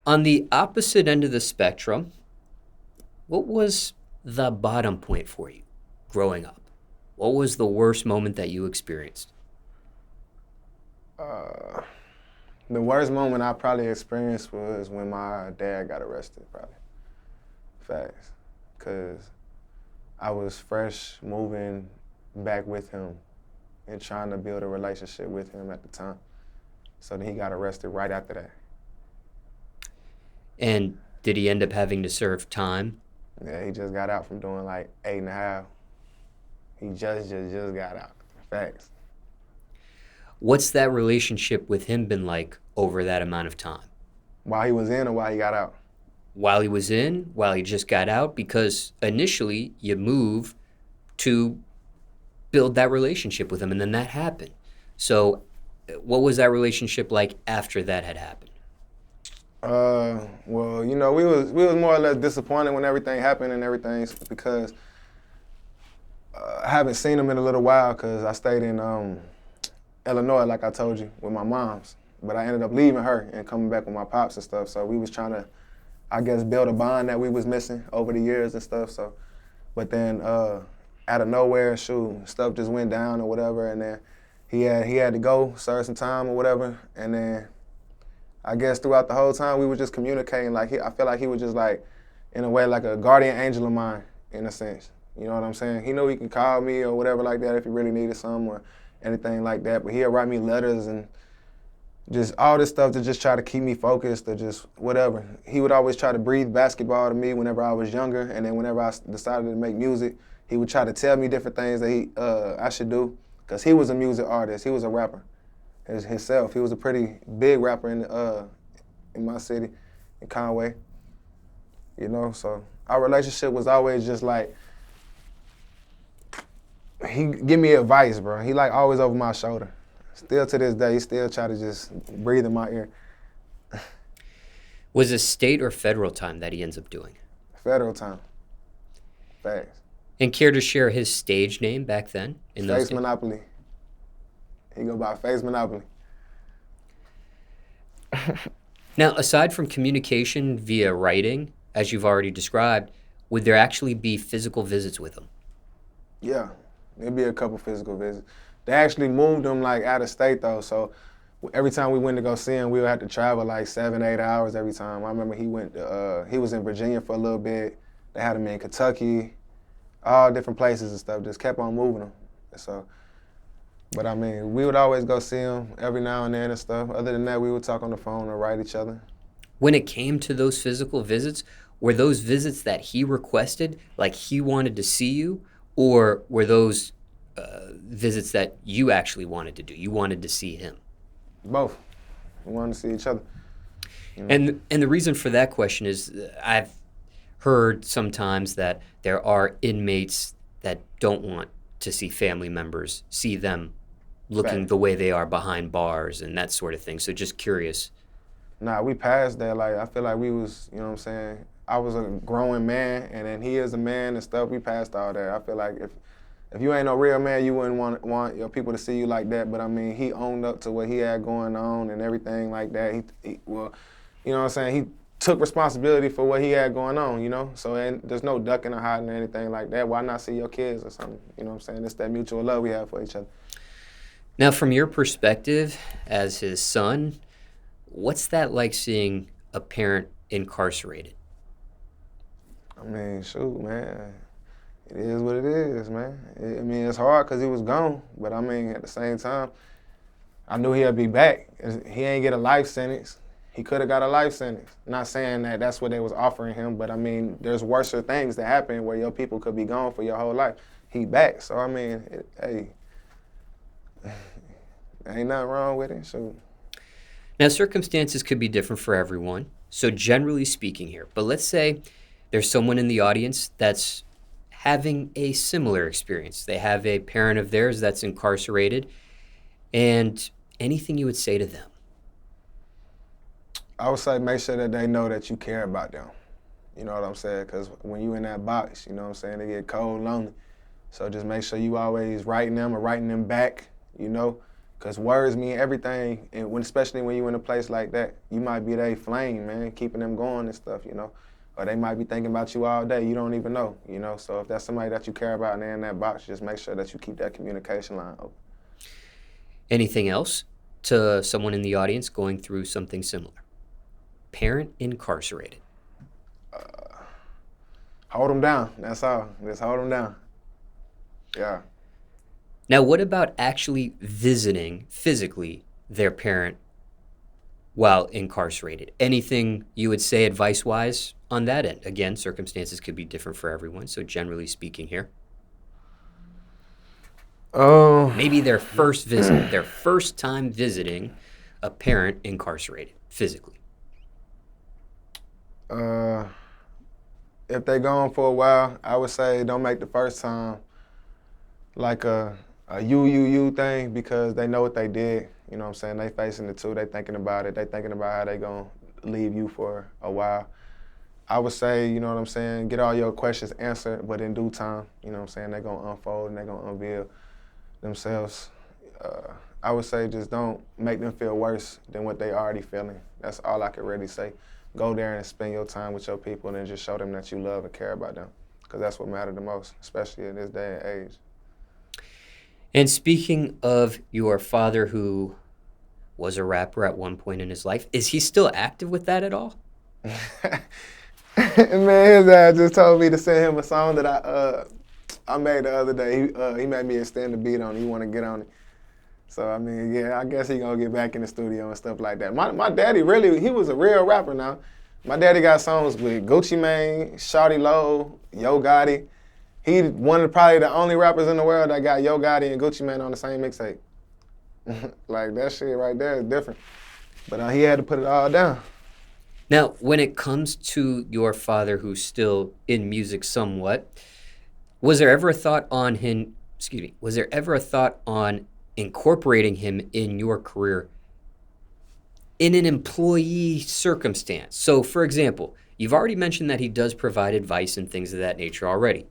On the opposite end of the spectrum, what was the bottom point for you growing up? What was the worst moment that you experienced? Uh, the worst moment I probably experienced was when my dad got arrested, probably. Facts. Because I was fresh moving back with him and trying to build a relationship with him at the time. So then he got arrested right after that. And did he end up having to serve time? Yeah, he just got out from doing like 8.5. He just got out. Facts. What's that relationship with him been like over that amount of time? While he was in or while he got out? While he was in, while he just got out? Because initially you move to build that relationship with him, and then that happened. So what was that relationship like after that had happened? Well, you know, we was more or less disappointed when everything happened and everything because I haven't seen him in a little while because I stayed in Illinois, like I told you, with my mom's. But I ended up leaving her and coming back with my pops and stuff. So we was trying to, I guess, build a bond that we was missing over the years and stuff. So, but then out of nowhere, stuff just went down or whatever, and then he had to go serve some time or whatever, and then I guess throughout the whole time we were just communicating. Like I feel like he was just like, in a way, like a guardian angel of mine, in a sense. You know what I'm saying? He knew he could call me or whatever like that if he really needed something or anything like that. But he'll write me letters and just all this stuff to just try to keep me focused or just whatever. He would always try to breathe basketball to me whenever I was younger, and then whenever I decided to make music, he would try to tell me different things that I should do, because he was a music artist. He was a rapper himself. He was a pretty big rapper in my city, in Conway. You know, so our relationship was always just like, he give me advice, bro. He like always over my shoulder. Still to this day, he still try to just breathe in my ear. Was it state or federal time that he ends up doing? Federal time. Facts. And care to share his stage name back then? Face Monopoly. He go by Face Monopoly. Now, aside from communication via writing, as you've already described, would there actually be physical visits with him? Yeah, there'd be a couple physical visits. They actually moved him like out of state though, so every time we went to go see him, we would have to travel like 7, 8 hours every time. I remember he was in Virginia for a little bit. They had him in Kentucky, all different places and stuff. Just kept on moving him. So, but I mean, we would always go see him every now and then and stuff. Other than that, we would talk on the phone or write each other. When it came to those physical visits, were those visits that he requested, like he wanted to see you, or were those visits that you actually wanted to do? You wanted to see him? Both. We wanted to see each other. You know? And the reason for that question is I've heard sometimes that there are inmates that don't want to see family members, see them looking Fact. the way they are behind bars and that sort of thing. So just curious. Nah, we passed that. Like, I feel like we was, you know what I'm saying? I was a growing man, and then he is a man and stuff. We passed all that. I feel like if you ain't no real man, you wouldn't want your people to see you like that. But I mean, he owned up to what he had going on and everything like that. Well, you know what I'm saying? He took responsibility for what he had going on, you know? So there's no ducking or hiding or anything like that. Why not see your kids or something? You know what I'm saying? It's that mutual love we have for each other. Now, from your perspective as his son, what's that like seeing a parent incarcerated? I mean, shoot, man. It is what it is, man. I mean, it's hard because he was gone. But I mean, at the same time, I knew he'd be back. He ain't get a life sentence. He could have got a life sentence. Not saying that that's what they was offering him, but I mean, there's worser things that happen where your people could be gone for your whole life. He back, so I mean, hey, ain't nothing wrong with it, shoot. Now, circumstances could be different for everyone, so generally speaking here, but let's say there's someone in the audience that's having a similar experience. They have a parent of theirs that's incarcerated, and anything you would say to them? I would say make sure that they know that you care about them. You know what I'm saying? Because when you in that box, you know what I'm saying, they get cold, lonely. So just make sure you always writing them or writing them back, you know, Because words mean everything, and especially when you're in a place like that, you might be their flame, man, keeping them going and stuff, you know. Or they might be thinking about you all day, you don't even know, you know. So if that's somebody that you care about and they're in that box, just make sure that you keep that communication line open. Anything else to someone in the audience going through something similar? Parent incarcerated. Hold them down, that's all. Just hold them down. Yeah. Now, what about actually visiting physically their parent while incarcerated? Anything you would say advice-wise on that end? Again, circumstances could be different for everyone, so generally speaking here. Maybe their first visit, their first time visiting a parent incarcerated physically. If they gone for a while, I would say don't make the first time like a you thing, because they know what they did. You know what I'm saying? They facing it too. They thinking about it. They thinking about how they gonna leave you for a while. I would say, you know what I'm saying, get all your questions answered, but in due time, you know what I'm saying, they're gonna unfold and they're gonna unveil themselves. I would say just don't make them feel worse than what they already feeling. That's all I could really say. Go there and spend your time with your people and then just show them that you love and care about them, because that's what matters the most, especially in this day and age. And speaking of your father, who was a rapper at one point in his life, is he still active with that at all? Man, his dad just told me to send him a song that I made the other day. He made me extend the beat on it. He want to get on it. So, I mean, yeah, I guess he going to get back in the studio and stuff like that. My daddy really, he was a real rapper now. My daddy got songs with Gucci Mane, Shawty Low, Yo Gotti. He one of probably the only rappers in the world that got Yo Gotti and Gucci Mane on the same mixtape. Like, that shit right there is different. But he had to put it all down. Now, when it comes to your father, who's still in music somewhat, was there ever a thought on incorporating him in your career in an employee circumstance? So, for example, you've already mentioned that he does provide advice and things of that nature already.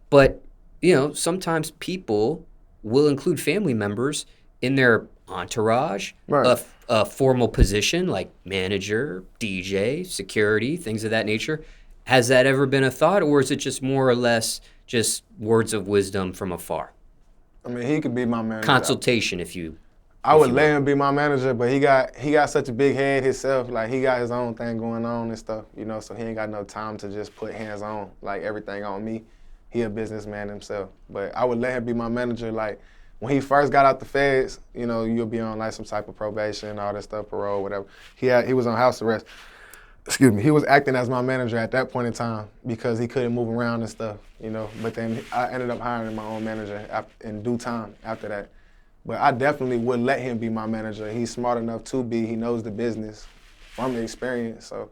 But, you know, sometimes people will include family members in their entourage, Right. a formal position like manager, DJ, security, things of that nature. Has that ever been a thought, or is it just more or less just words of wisdom from afar? I mean, he could be my manager. Consultation, if you I would let him be my manager, but he got such a big head himself. Like, he got his own thing going on and stuff, you know, so he ain't got no time to just put hands on, like, everything on me. He a businessman himself. But I would let him be my manager. Like, when he first got out the feds, you know, you'll be on, like, some type of probation, all that stuff, parole, whatever. He was on house arrest. Excuse me. He was acting as my manager at that point in time because he couldn't move around and stuff, you know. But then I ended up hiring my own manager in due time after that. But I definitely would let him be my manager. He's smart enough to be. He knows the business from the experience. So,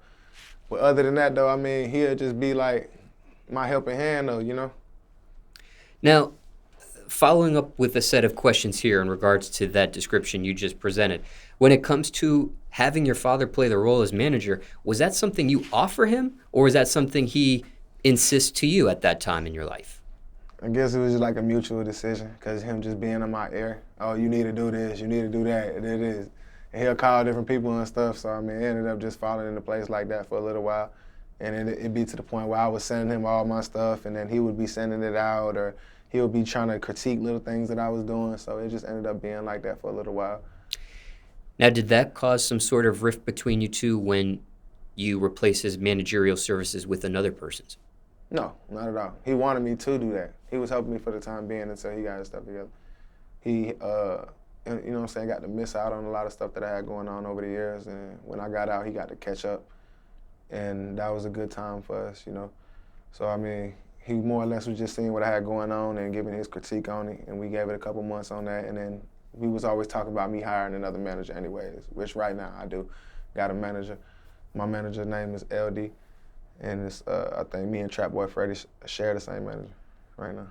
but other than that, though, I mean, he'll just be like my helping hand, though, you know. Now, following up with a set of questions here in regards to that description you just presented, when it comes to having your father play the role as manager, was that something you offer him, or was that something he insists to you at that time in your life? I guess it was just like a mutual decision, because him just being in my ear. Oh, you need to do this, you need to do that, and it is. And he'll call different people and stuff, so I mean, it ended up just falling into place like that for a little while. And then it'd be to the point where I was sending him all my stuff, and then he would be sending it out, or he would be trying to critique little things that I was doing, so it just ended up being like that for a little while. Now, did that cause some sort of rift between you two when you replaced his managerial services with another person's? No, not at all. He wanted me to do that. He was helping me for the time being until he got his stuff together. He, you know what I'm saying, got to miss out on a lot of stuff that I had going on over the years, and when I got out, he got to catch up, and that was a good time for us, you know. So, I mean, he more or less was just seeing what I had going on and giving his critique on it, and we gave it a couple months on that, and then we was always talking about me hiring another manager anyways, which right now I do. Got a manager. My manager's name is LD, and it's, I think me and Trap Boy Freddy share the same manager right now.